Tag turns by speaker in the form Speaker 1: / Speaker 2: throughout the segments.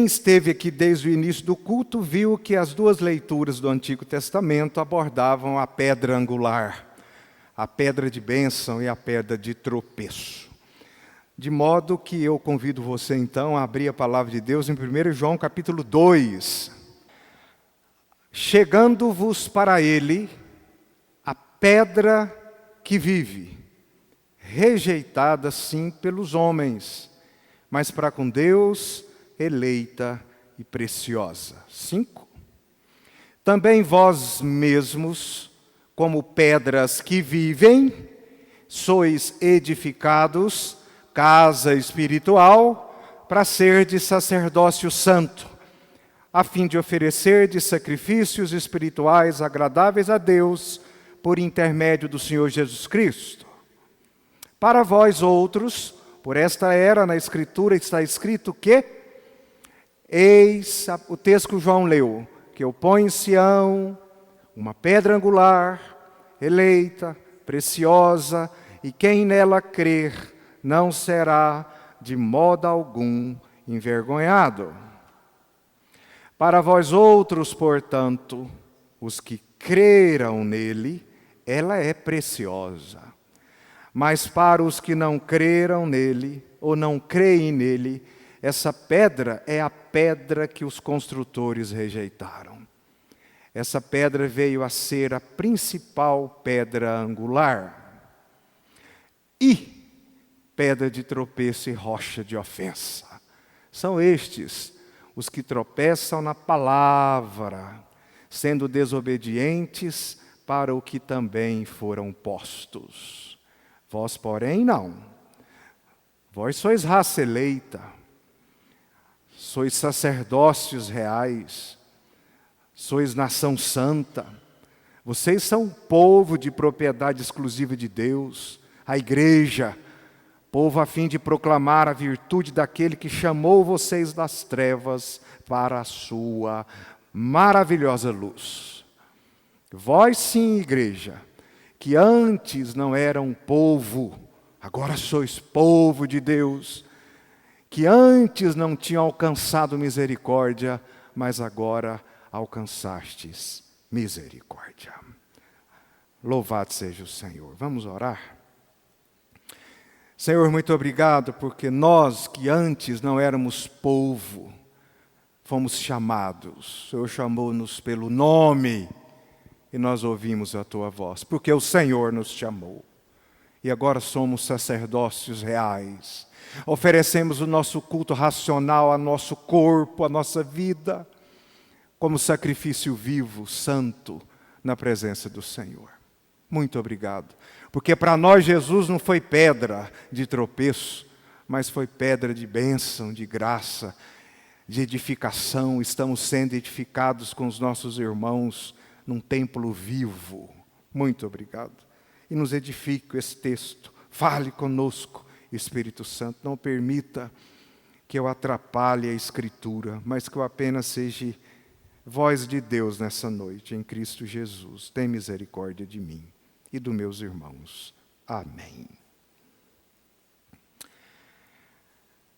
Speaker 1: Quem esteve aqui desde o início do culto viu que as duas leituras do Antigo Testamento abordavam a pedra angular, a pedra de bênção e a pedra de tropeço. De modo que eu convido você então a abrir a palavra de Deus em 1 João capítulo 2. Chegando-vos para ele a pedra que vive, rejeitada sim pelos homens, mas para com Deus eleita e preciosa. 5. Também vós mesmos, como pedras que vivem, sois edificados, casa espiritual, para ser de sacerdócio santo, a fim de oferecer de sacrifícios espirituais agradáveis a Deus, por intermédio do Senhor Jesus Cristo. Para vós outros, por esta era na Escritura está escrito que, eis o texto que o João leu, que eu ponho em Sião uma pedra angular, eleita, preciosa, e quem nela crer não será de modo algum envergonhado. Para vós outros, portanto, os que creram nele, ela é preciosa. Mas para os que não creram nele, ou não creem nele, essa pedra é a pedra que os construtores rejeitaram. Essa pedra veio a ser a principal pedra angular. E pedra de tropeço e rocha de ofensa. São estes os que tropeçam na palavra, sendo desobedientes para o que também foram postos. Vós, porém, não. Vós sois raça eleita, sois sacerdócios reais, sois nação santa, vocês são povo de propriedade exclusiva de Deus, a igreja, povo a fim de proclamar a virtude daquele que chamou vocês das trevas para a sua maravilhosa luz. Vós sim, igreja, que antes não eram povo, agora sois povo de Deus, que antes não tinham alcançado misericórdia, mas agora alcançastes misericórdia. Louvado seja o Senhor. Vamos orar? Senhor, muito obrigado, porque nós que antes não éramos povo, fomos chamados. O Senhor chamou-nos pelo nome e nós ouvimos a Tua voz, porque o Senhor nos chamou. E agora somos sacerdócios reais. Oferecemos o nosso culto racional, a nosso corpo, a nossa vida, como sacrifício vivo, santo, na presença do Senhor. Muito obrigado. Porque para nós Jesus não foi pedra de tropeço, mas foi pedra de bênção, de graça, de edificação. Estamos sendo edificados com os nossos irmãos num templo vivo. Muito obrigado. E nos edifique com esse texto. Fale conosco, Espírito Santo. Não permita que eu atrapalhe a Escritura, mas que eu apenas seja voz de Deus nessa noite, em Cristo Jesus. Tem misericórdia de mim e dos meus irmãos. Amém.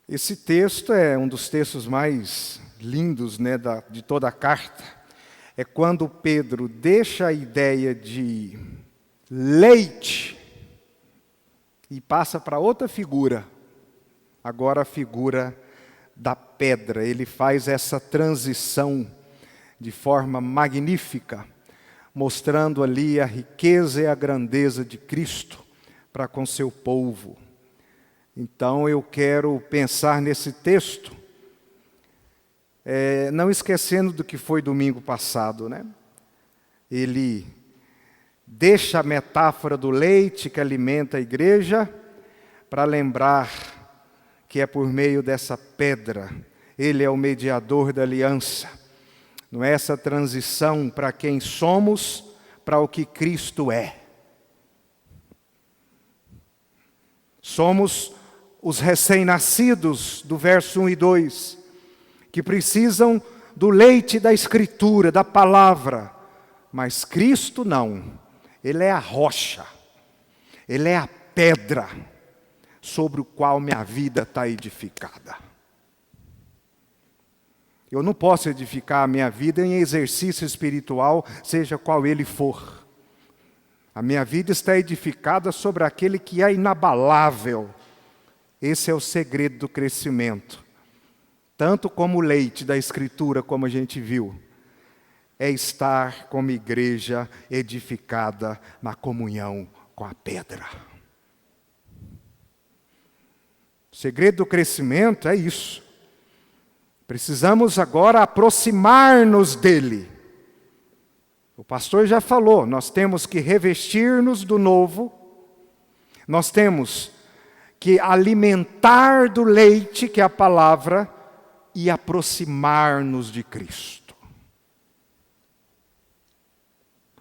Speaker 1: Esse texto é um dos textos mais lindos, de toda a carta. É quando Pedro deixa a ideia de leite e passa para outra figura. Agora a figura da pedra. Ele faz essa transição de forma magnífica, mostrando ali a riqueza e a grandeza de Cristo para com seu povo. Então eu quero pensar nesse texto, não esquecendo do que foi domingo passado, né? Ele deixa a metáfora do leite que alimenta a igreja para lembrar que é por meio dessa pedra, ele é o mediador da aliança. Não é essa transição para quem somos, para o que Cristo é. Somos os recém-nascidos, do verso 1 e 2, que precisam do leite da Escritura, da palavra. Mas Cristo não. Ele é a rocha. Ele é a pedra sobre o qual minha vida está edificada. Eu não posso edificar a minha vida em exercício espiritual, seja qual ele for. A minha vida está edificada sobre aquele que é inabalável. Esse é o segredo do crescimento. Tanto como o leite da Escritura, como a gente viu, é estar como igreja edificada na comunhão com a pedra. O segredo do crescimento é isso. Precisamos agora aproximar-nos dele. O pastor já falou, nós temos que revestir-nos do novo, nós temos que alimentar do leite, que é a palavra, e aproximar-nos de Cristo.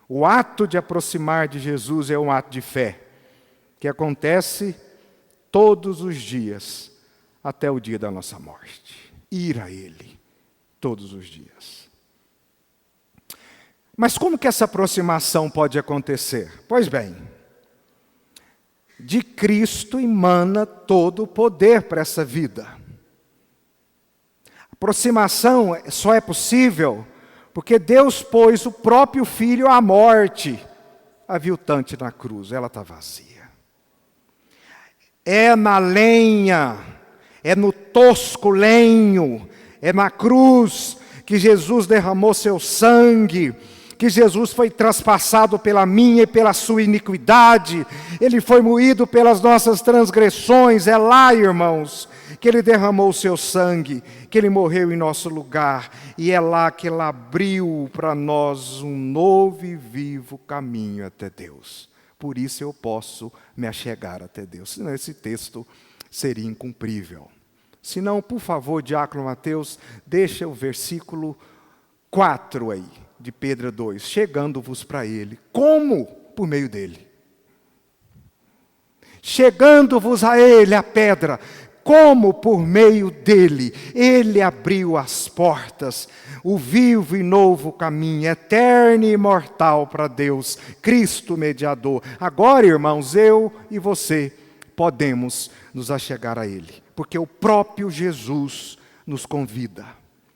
Speaker 1: O ato de aproximar de Jesus é um ato de fé, que acontece todos os dias, até o dia da nossa morte. Ir a Ele, todos os dias. Mas como que essa aproximação pode acontecer? Pois bem, de Cristo emana todo o poder para essa vida. A aproximação só é possível porque Deus pôs o próprio Filho à morte, aviltante na cruz, ela está vazia. É na lenha, é no tosco lenho, é na cruz que Jesus derramou seu sangue, que Jesus foi traspassado pela minha e pela sua iniquidade, Ele foi moído pelas nossas transgressões, é lá, irmãos, que Ele derramou o seu sangue, que Ele morreu em nosso lugar, e é lá que Ele abriu para nós um novo e vivo caminho até Deus. Por isso eu posso me achegar até Deus, senão esse texto seria incumprível. Se não, por favor, diácono Mateus, deixa o versículo 4 aí, de Pedro 2, chegando-vos para Ele. Como? Por meio dEle. Chegando-vos a Ele, a pedra. Como? Por meio dEle. Ele abriu as portas, o vivo e novo caminho, eterno e imortal para Deus, Cristo mediador. Agora, irmãos, eu e você podemos nos achegar a Ele, porque o próprio Jesus nos convida.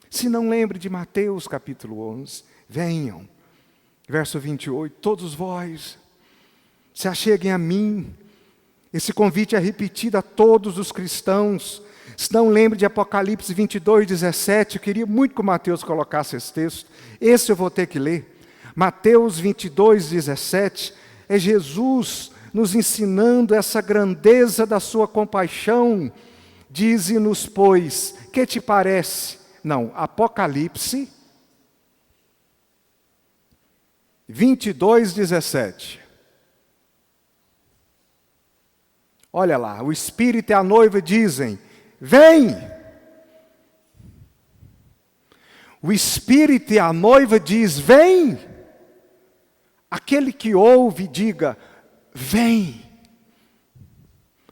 Speaker 1: Se não lembre de Mateus capítulo 11, venham, verso 28, todos vós, se acheguem a mim. Esse convite é repetido a todos os cristãos. Se não lembre de Apocalipse 22, 17, eu queria muito que o Mateus colocasse esse texto. Esse eu vou ter que ler. Mateus 22, 17, é Jesus nos ensinando essa grandeza da sua compaixão. Dize-nos, pois, que te parece? Não, Apocalipse 22, 17. Olha lá, o Espírito e a noiva dizem, vem! O Espírito e a noiva diz, vem! Aquele que ouve, diga, vem!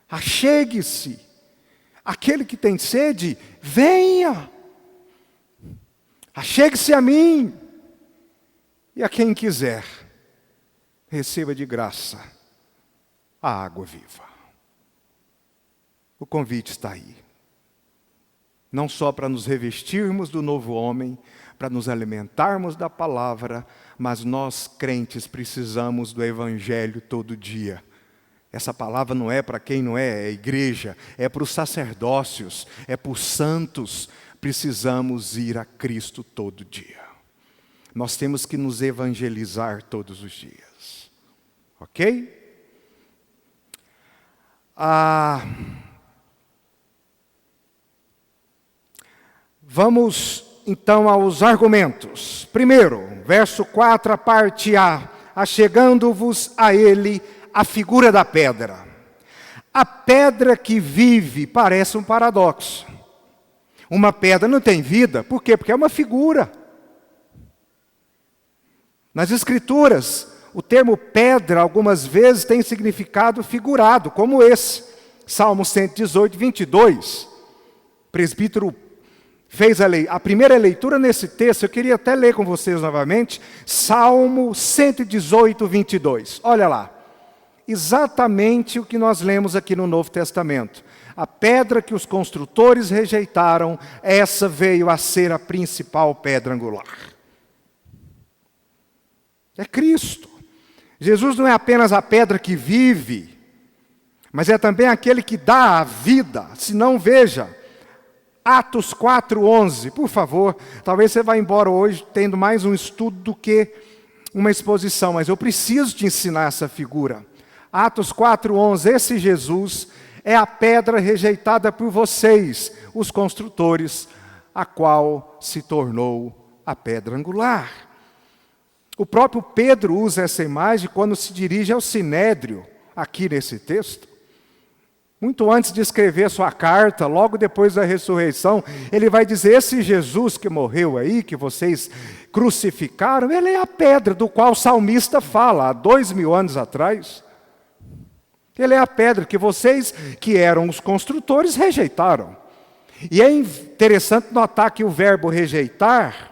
Speaker 1: Achegue-se! Aquele que tem sede, venha! Achegue-se a mim! E a quem quiser, receba de graça a água viva. O convite está aí. Não só para nos revestirmos do novo homem, para nos alimentarmos da palavra, mas nós crentes precisamos do Evangelho todo dia. Essa palavra não é para quem não é igreja, é para os sacerdócios, é para os santos. Precisamos ir a Cristo todo dia. Nós temos que nos evangelizar todos os dias. Ok? Vamos então aos argumentos. Primeiro, verso 4, a parte A. Achegando-vos a Ele, a figura da pedra. A pedra que vive parece um paradoxo. Uma pedra não tem vida, por quê? Porque é uma figura. Nas Escrituras, o termo pedra, algumas vezes, tem significado figurado, como esse. Salmo 118, 22. O presbítero fez a primeira leitura nesse texto, eu queria até ler com vocês novamente. Salmo 118, 22. Olha lá. Exatamente o que nós lemos aqui no Novo Testamento. A pedra que os construtores rejeitaram, essa veio a ser a principal pedra angular. É Cristo. Jesus não é apenas a pedra que vive, mas é também aquele que dá a vida. Se não, veja, Atos 4:11, por favor. Talvez você vá embora hoje tendo mais um estudo do que uma exposição, mas eu preciso te ensinar essa figura. Atos 4:11, esse Jesus é a pedra rejeitada por vocês, os construtores, a qual se tornou a pedra angular. O próprio Pedro usa essa imagem quando se dirige ao Sinédrio, aqui nesse texto. Muito antes de escrever sua carta, logo depois da ressurreição, ele vai dizer, esse Jesus que morreu aí, que vocês crucificaram, ele é a pedra do qual o salmista fala, há 2000 anos atrás. Ele é a pedra que vocês, que eram os construtores, rejeitaram. E é interessante notar que o verbo rejeitar,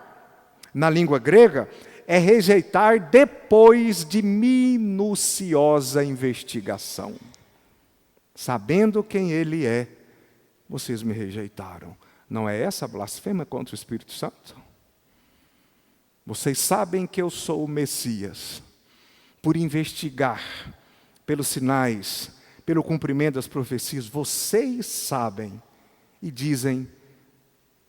Speaker 1: na língua grega, é rejeitar depois de minuciosa investigação. Sabendo quem ele é, vocês me rejeitaram. Não é essa blasfêmia contra o Espírito Santo? Vocês sabem que eu sou o Messias, por investigar, pelos sinais, pelo cumprimento das profecias, vocês sabem e dizem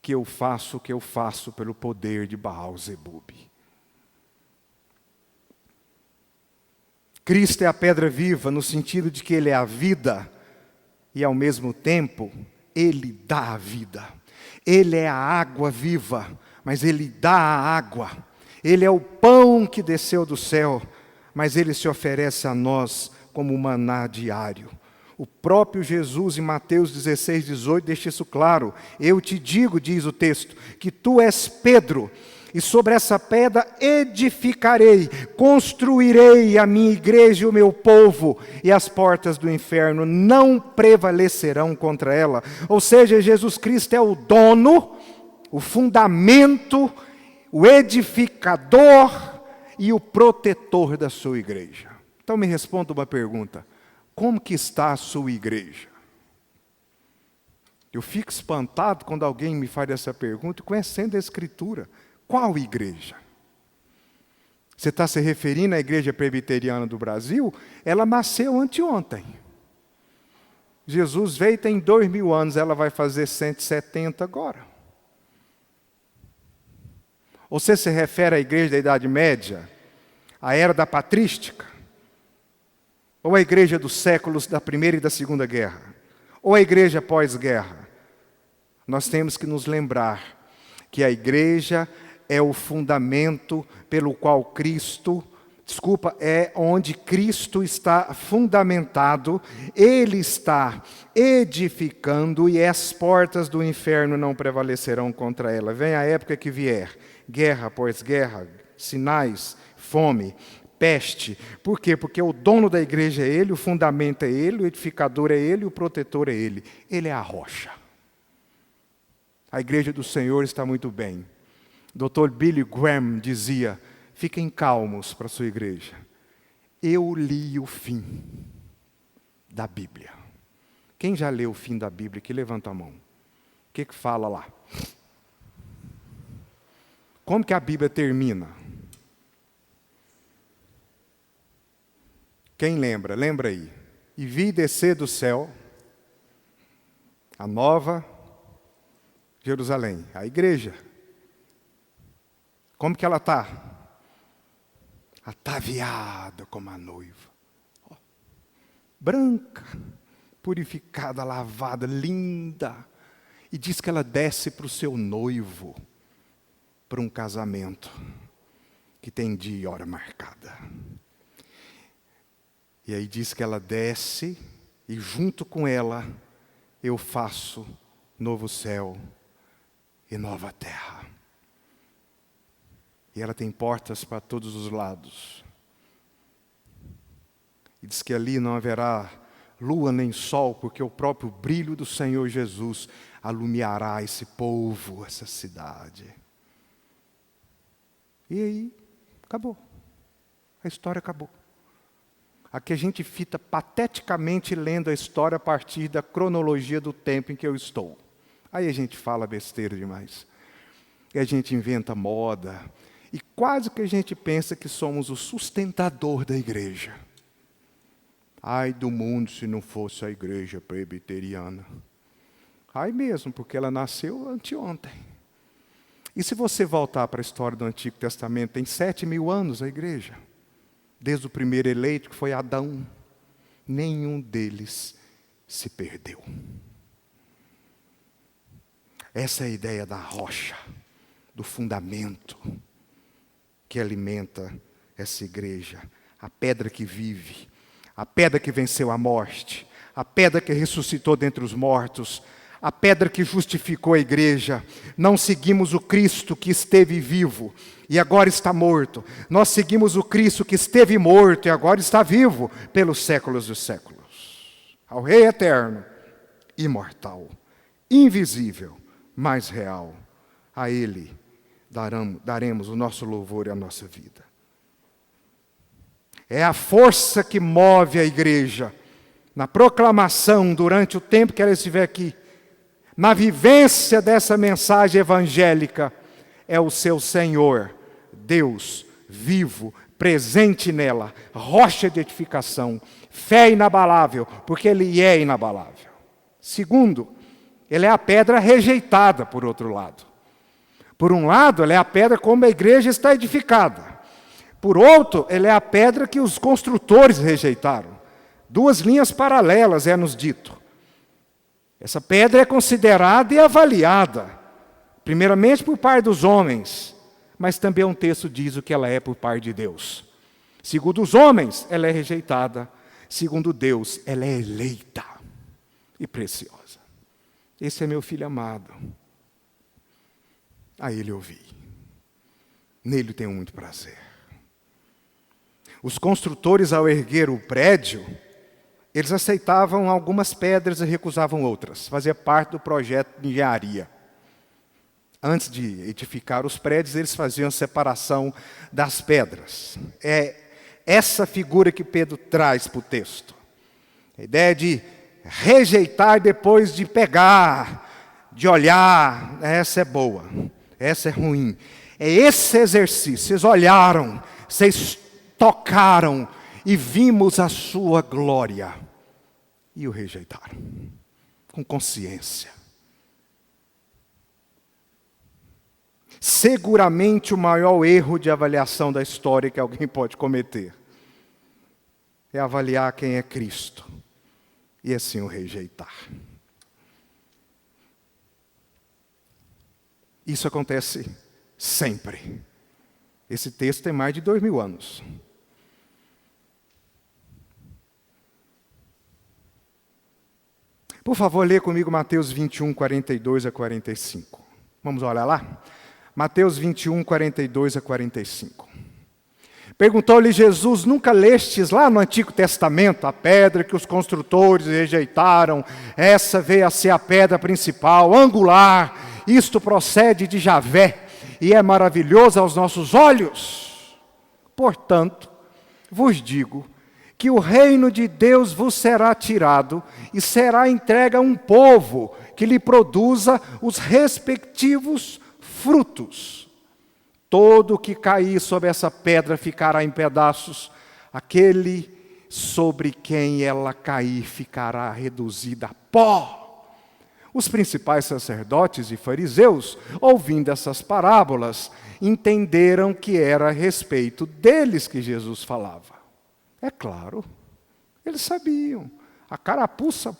Speaker 1: que eu faço o que eu faço pelo poder de Baal-Zebub. Cristo é a pedra viva no sentido de que ele é a vida e ao mesmo tempo ele dá a vida. Ele é a água viva, mas ele dá a água. Ele é o pão que desceu do céu, mas ele se oferece a nós como maná diário. O próprio Jesus, em Mateus 16:18, deixa isso claro. Eu te digo, diz o texto, que tu és Pedro, e sobre essa pedra edificarei, construirei a minha igreja e o meu povo, e as portas do inferno não prevalecerão contra ela. Ou seja, Jesus Cristo é o dono, o fundamento, o edificador e o protetor da sua igreja. Então me responda uma pergunta: como que está a sua igreja? Eu fico espantado quando alguém me faz essa pergunta, conhecendo a Escritura. Qual igreja? Você está se referindo à Igreja Presbiteriana do Brasil? Ela nasceu anteontem. Jesus veio tem 2000 anos, ela vai fazer 170 agora. Ou você se refere à igreja da Idade Média, à era da patrística? Ou à igreja dos séculos da Primeira e da Segunda Guerra? Ou à igreja pós-guerra? Nós temos que nos lembrar que a igreja é o fundamento pelo qual é onde Cristo está fundamentado, Ele está edificando e as portas do inferno não prevalecerão contra ela. Vem a época que vier, guerra após guerra, sinais, fome, peste. Por quê? Porque o dono da igreja é Ele, o fundamento é Ele, o edificador é Ele, o protetor é Ele. Ele é a rocha. A igreja do Senhor está muito bem. Dr. Billy Graham dizia, fiquem calmos para a sua igreja. Eu li o fim da Bíblia. Quem já leu o fim da Bíblia, que levanta a mão. O que fala lá? Como que a Bíblia termina? Quem lembra? Lembra aí. E vi descer do céu a nova Jerusalém, a igreja. Como que ela está? Ataviada como a noiva. Branca, purificada, lavada, linda. E diz que ela desce para o seu noivo, para um casamento que tem dia e hora marcada. E aí diz que ela desce e junto com ela eu faço novo céu e nova terra. E ela tem portas para todos os lados. E diz que ali não haverá lua nem sol, porque o próprio brilho do Senhor Jesus alumiará esse povo, essa cidade. E aí, acabou. A história acabou. Aqui a gente fica pateticamente lendo a história a partir da cronologia do tempo em que eu estou. Aí a gente fala besteira demais. E a gente inventa moda. E quase que a gente pensa que somos o sustentador da igreja. Ai do mundo se não fosse a igreja presbiteriana. Ai mesmo, porque ela nasceu anteontem. E se você voltar para a história do Antigo Testamento, tem 7.000 anos a igreja. Desde o primeiro eleito, que foi Adão. Nenhum deles se perdeu. Essa é a ideia da rocha, do fundamento que alimenta essa igreja. A pedra que vive, a pedra que venceu a morte, a pedra que ressuscitou dentre os mortos, a pedra que justificou a igreja. Não seguimos o Cristo que esteve vivo e agora está morto. Nós seguimos o Cristo que esteve morto e agora está vivo pelos séculos dos séculos. Ao Rei eterno, imortal, invisível, mas real. A Ele daremos o nosso louvor e a nossa vida. É a força que move a igreja na proclamação durante o tempo que ela estiver aqui. Na vivência dessa mensagem evangélica, é o seu Senhor, Deus, vivo, presente nela, rocha de edificação, fé inabalável, porque Ele é inabalável. Segundo, Ele é a pedra rejeitada, por outro lado. Por um lado, Ele é a pedra como a igreja está edificada. Por outro, Ele é a pedra que os construtores rejeitaram. Duas linhas paralelas é-nos dito. Essa pedra é considerada e avaliada, primeiramente por parte dos homens, mas também um texto diz o que ela é por parte de Deus. Segundo os homens, ela é rejeitada. Segundo Deus, ela é eleita e preciosa. Esse é meu filho amado. A Ele ouvi. Nele tenho muito prazer. Os construtores, ao erguer o prédio, eles aceitavam algumas pedras e recusavam outras. Fazia parte do projeto de engenharia. Antes de edificar os prédios, eles faziam a separação das pedras. É essa figura que Pedro traz para o texto. A ideia de rejeitar depois de pegar, de olhar. Essa é boa, essa é ruim. É esse exercício. Vocês olharam, vocês tocaram e vimos a sua glória. E o rejeitaram, com consciência. Seguramente o maior erro de avaliação da história que alguém pode cometer é avaliar quem é Cristo e assim o rejeitar. Isso acontece sempre. Esse texto tem mais de 2000 anos. Por favor, lê comigo Mateus 21, 42 a 45. Vamos olhar lá? Mateus 21, 42 a 45. Perguntou-lhe Jesus: nunca lestes lá no Antigo Testamento a pedra que os construtores rejeitaram? Essa veio a ser a pedra principal, angular. Isto procede de Javé e é maravilhoso aos nossos olhos. Portanto, vos digo que o reino de Deus vos será tirado e será entregue a um povo que lhe produza os respectivos frutos. Todo o que cair sobre essa pedra ficará em pedaços, aquele sobre quem ela cair ficará reduzida a pó. Os principais sacerdotes e fariseus, ouvindo essas parábolas, entenderam que era a respeito deles que Jesus falava. É claro, eles sabiam. A carapuça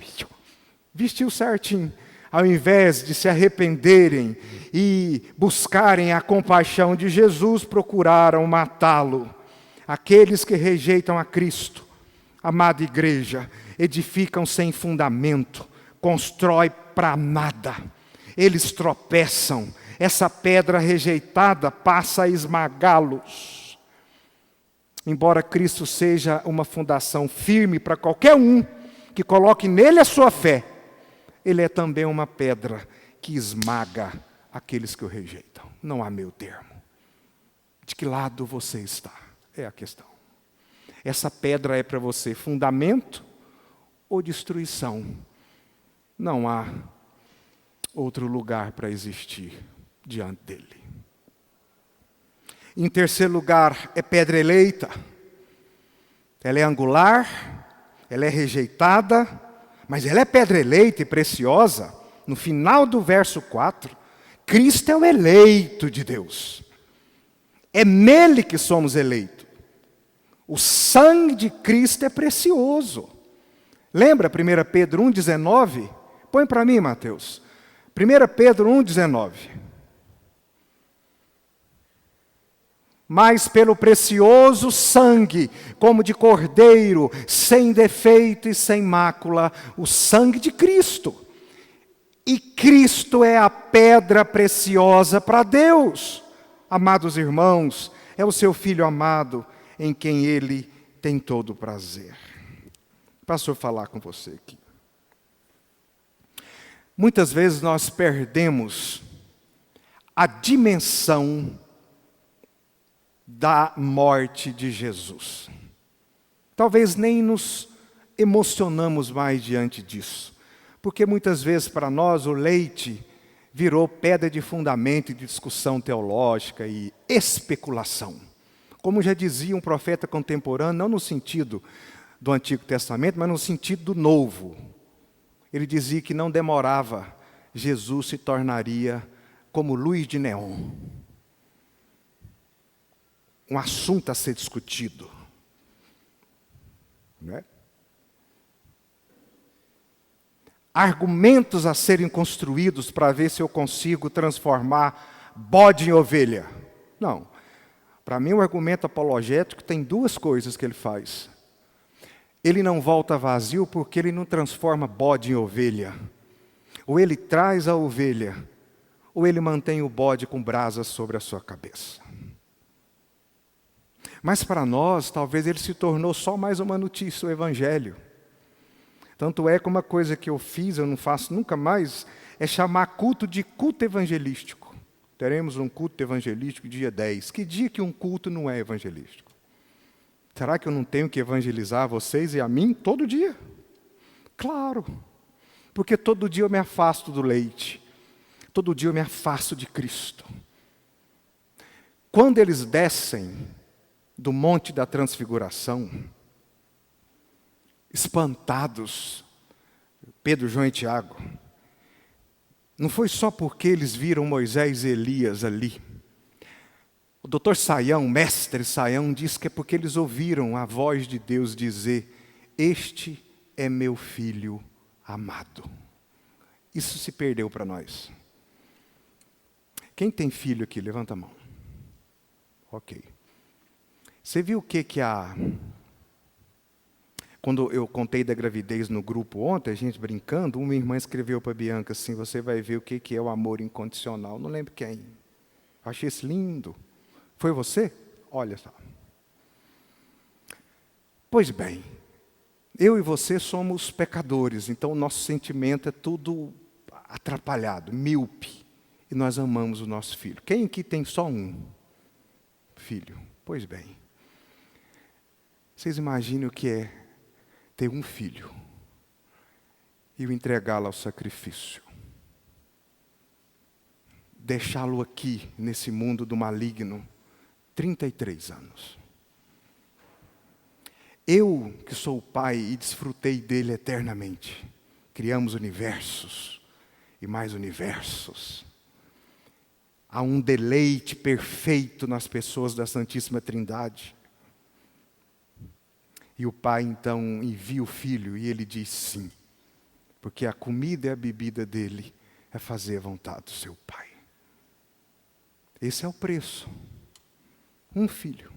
Speaker 1: vestiu certinho. Ao invés de se arrependerem e buscarem a compaixão de Jesus, procuraram matá-lo. Aqueles que rejeitam a Cristo, amada igreja, edificam sem fundamento, constroem para nada. Eles tropeçam. Essa pedra rejeitada passa a esmagá-los. Embora Cristo seja uma fundação firme para qualquer um que coloque nele a sua fé, Ele é também uma pedra que esmaga aqueles que o rejeitam. Não há meio termo. De que lado você está? É a questão. Essa pedra é para você fundamento ou destruição? Não há outro lugar para existir diante dele. Em terceiro lugar, é pedra eleita. Ela é angular, ela é rejeitada, mas ela é pedra eleita e preciosa. No final do verso 4, Cristo é o eleito de Deus. É nele que somos eleitos. O sangue de Cristo é precioso. Lembra 1 Pedro 1,19? Põe para mim, Mateus. 1 Pedro 1,19. Mas pelo precioso sangue, como de cordeiro, sem defeito e sem mácula, o sangue de Cristo. E Cristo é a pedra preciosa para Deus. Amados irmãos, é o seu Filho amado, em quem Ele tem todo o prazer. Pastor, falar com você aqui. Muitas vezes nós perdemos a dimensão da morte de Jesus. Talvez nem nos emocionamos mais diante disso, porque muitas vezes para nós o leite virou pedra de fundamento de discussão teológica e especulação. Como já dizia um profeta contemporâneo, não no sentido do Antigo Testamento, mas no sentido do Novo. Ele dizia que não demorava, Jesus se tornaria como luz de neon. Um assunto a ser discutido. Não é? Argumentos a serem construídos para ver se eu consigo transformar bode em ovelha. Não. Para mim, o argumento apologético tem duas coisas que ele faz. Ele não volta vazio porque ele não transforma bode em ovelha. Ou ele traz a ovelha, ou ele mantém o bode com brasas sobre a sua cabeça. Mas para nós, talvez ele se tornou só mais uma notícia, o Evangelho. Tanto é que uma coisa que eu fiz, eu não faço nunca mais, é chamar culto de culto evangelístico. Teremos um culto evangelístico dia 10. Que dia que um culto não é evangelístico? Será que eu não tenho que evangelizar vocês e a mim todo dia? Claro, porque todo dia eu me afasto do leite. Todo dia eu me afasto de Cristo. Quando eles descem do Monte da Transfiguração, espantados, Pedro, João e Tiago, não foi só porque eles viram Moisés e Elias ali. O doutor Saião, mestre Saião, diz que é porque eles ouviram a voz de Deus dizer: este é meu filho amado. Isso se perdeu para nós. Quem tem filho aqui? Levanta a mão. Ok. Você viu o que Quando eu contei da gravidez no grupo ontem, a gente brincando, uma irmã escreveu para a Bianca assim: você vai ver o que é o amor incondicional. Não lembro quem. Achei isso lindo. Foi você? Olha só. Pois bem, eu e você somos pecadores, então o nosso sentimento é tudo atrapalhado, míope. E nós amamos o nosso filho. Quem aqui tem só um filho? Pois bem. Vocês imaginem o que é ter um filho e o entregá-lo ao sacrifício. Deixá-lo aqui, nesse mundo do maligno, 33 anos. Eu, que sou o pai e desfrutei dele eternamente, criamos universos e mais universos. Há um deleite perfeito nas pessoas da Santíssima Trindade. E o pai então envia o filho e ele diz sim, porque a comida e a bebida dele é fazer a vontade do seu pai. Esse é o preço. Um filho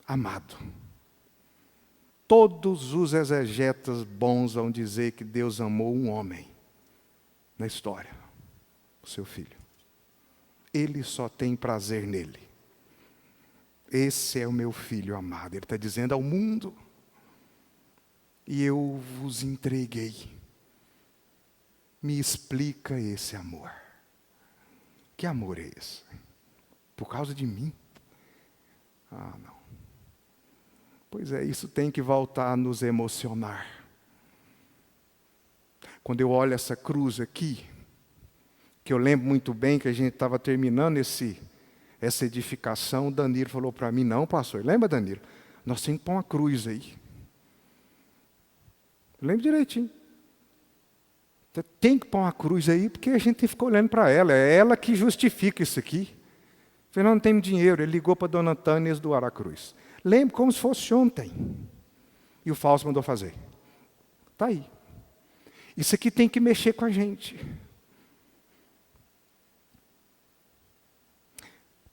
Speaker 1: amado. Todos os exegetas bons vão dizer que Deus amou um homem na história, o seu filho. Ele só tem prazer nele. Esse é o meu filho amado. Ele está dizendo ao mundo: e eu vos entreguei. Me explica esse amor. Que amor é esse? Por causa de mim? Ah, não. Pois é, isso tem que voltar a nos emocionar. Quando eu olho essa cruz aqui, que eu lembro muito bem que a gente estava terminando essa edificação, o Danilo falou para mim, não, pastor, lembra, Danilo? Nós temos que pôr uma cruz aí. Eu lembro direitinho. Tem que pôr uma cruz aí, porque a gente fica olhando para ela, é ela que justifica isso aqui. Eu falei, não temos dinheiro. Ele ligou para a dona Tânia e eles doaram a cruz. Lembro como se fosse ontem. E o Fausto mandou fazer. Está aí. Isso aqui tem que mexer com a gente.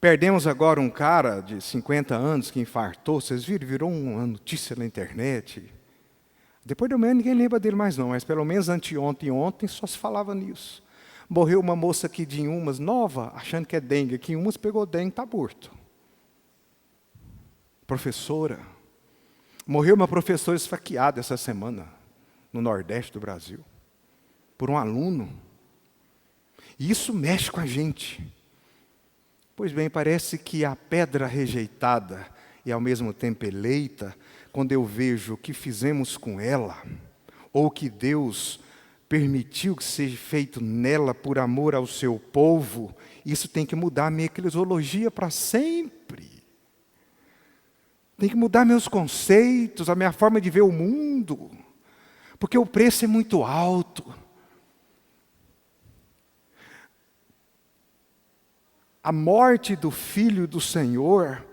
Speaker 1: Perdemos agora um cara de 50 anos que infartou. Vocês viram? Virou uma notícia na internet. Depois de amanhã ninguém lembra dele mais não, mas pelo menos anteontem e ontem só se falava nisso. Morreu uma moça aqui de Inhumas, nova, achando que é dengue. Aqui em Inhumas pegou dengue, está morto. Professora. Morreu uma professora esfaqueada essa semana, no Nordeste do Brasil, por um aluno. E isso mexe com a gente. Pois bem, parece que a pedra rejeitada e ao mesmo tempo eleita, quando eu vejo o que fizemos com ela, ou que Deus permitiu que seja feito nela por amor ao seu povo, isso tem que mudar a minha eclesiologia para sempre. Tem que mudar meus conceitos, a minha forma de ver o mundo, porque o preço é muito alto. A morte do Filho do Senhor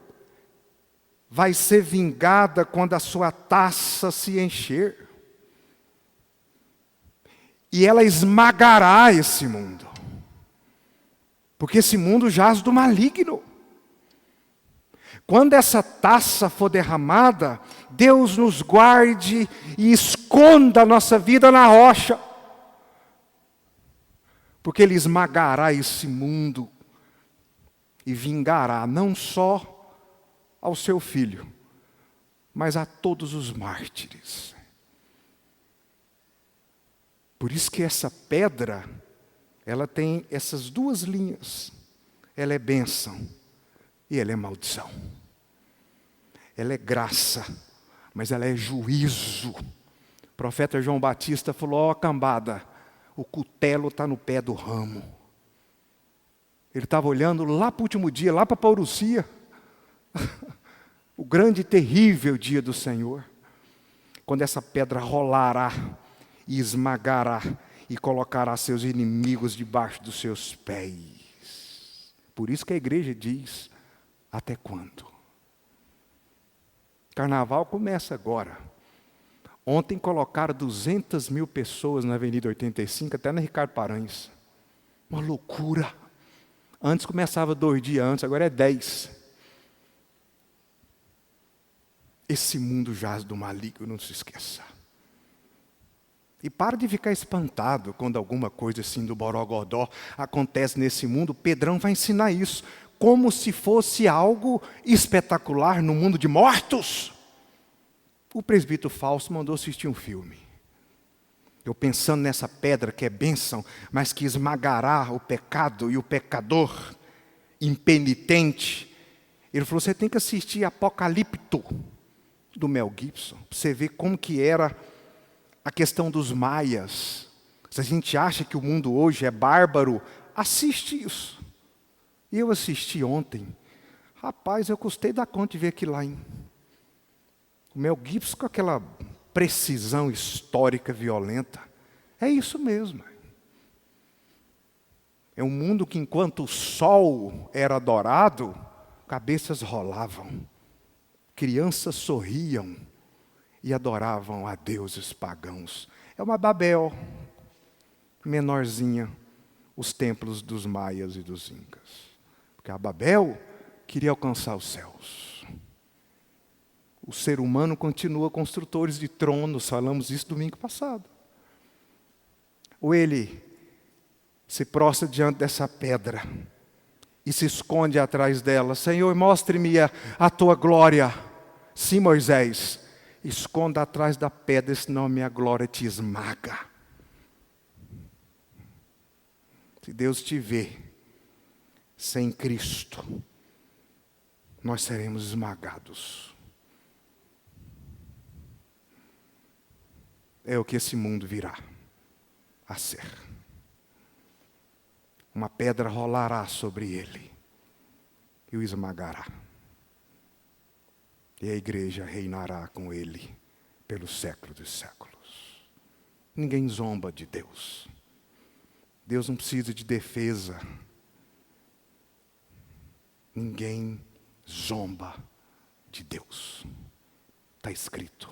Speaker 1: vai ser vingada quando a sua taça se encher. E ela esmagará esse mundo. Porque esse mundo jaz do maligno. Quando essa taça for derramada, Deus nos guarde e esconda a nossa vida na rocha. Porque Ele esmagará esse mundo e vingará não só ao seu Filho, mas a todos os mártires. Por isso que essa pedra, ela tem essas duas linhas. Ela é bênção e ela é maldição. Ela é graça, mas ela é juízo. O profeta João Batista falou, ó cambada, o cutelo está no pé do ramo. Ele estava olhando lá para o último dia, lá para a parousia, o grande e terrível dia do Senhor, quando essa pedra rolará e esmagará e colocará seus inimigos debaixo dos seus pés. Por isso que a igreja diz, até quando? Carnaval começa agora. Ontem colocaram 200 mil pessoas na Avenida 85, até na Ricardo Paranhos. Uma loucura. Antes começava 2 dias antes, agora é 10. Esse mundo jaz do maligno, não se esqueça. E para de ficar espantado quando alguma coisa assim do borogodó acontece nesse mundo. Pedrão vai ensinar isso, como se fosse algo espetacular no mundo de mortos. O presbítero Fausto mandou assistir um filme. Eu pensando nessa pedra que é bênção, mas que esmagará o pecado e o pecador impenitente. Ele falou, você tem que assistir Apocalipto, do Mel Gibson, para você ver como que era a questão dos maias. Se a gente acha que o mundo hoje é bárbaro, assiste isso. E eu assisti ontem. Rapaz, eu custei dar conta de ver aquilo lá, hein? O Mel Gibson com aquela precisão histórica violenta. É isso mesmo. É um mundo que enquanto o sol era adorado, cabeças rolavam, crianças sorriam e adoravam a deuses pagãos. É uma Babel menorzinha, os templos dos maias e dos incas. Porque a Babel queria alcançar os céus. O ser humano continua construtores de tronos, falamos isso domingo passado. Ou ele se prostra diante dessa pedra e se esconde atrás dela. Senhor, mostre-me a tua glória. Sim, Moisés, esconda atrás da pedra, senão a minha glória te esmaga. Se Deus te vê sem Cristo, nós seremos esmagados. é o que esse mundo virá a ser. Uma pedra rolará sobre ele e o esmagará. E a igreja reinará com ele pelos séculos dos séculos. Ninguém zomba de Deus. Deus não precisa de defesa. Ninguém zomba de Deus. Está escrito.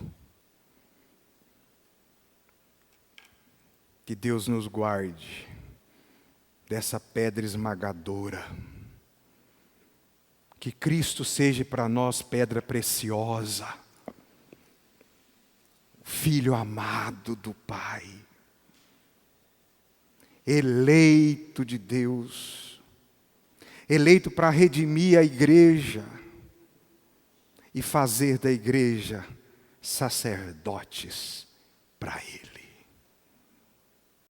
Speaker 1: Que Deus nos guarde dessa pedra esmagadora. Que Cristo seja para nós pedra preciosa. Filho amado do Pai. Eleito de Deus. Eleito para redimir a igreja. E fazer da igreja sacerdotes para Ele.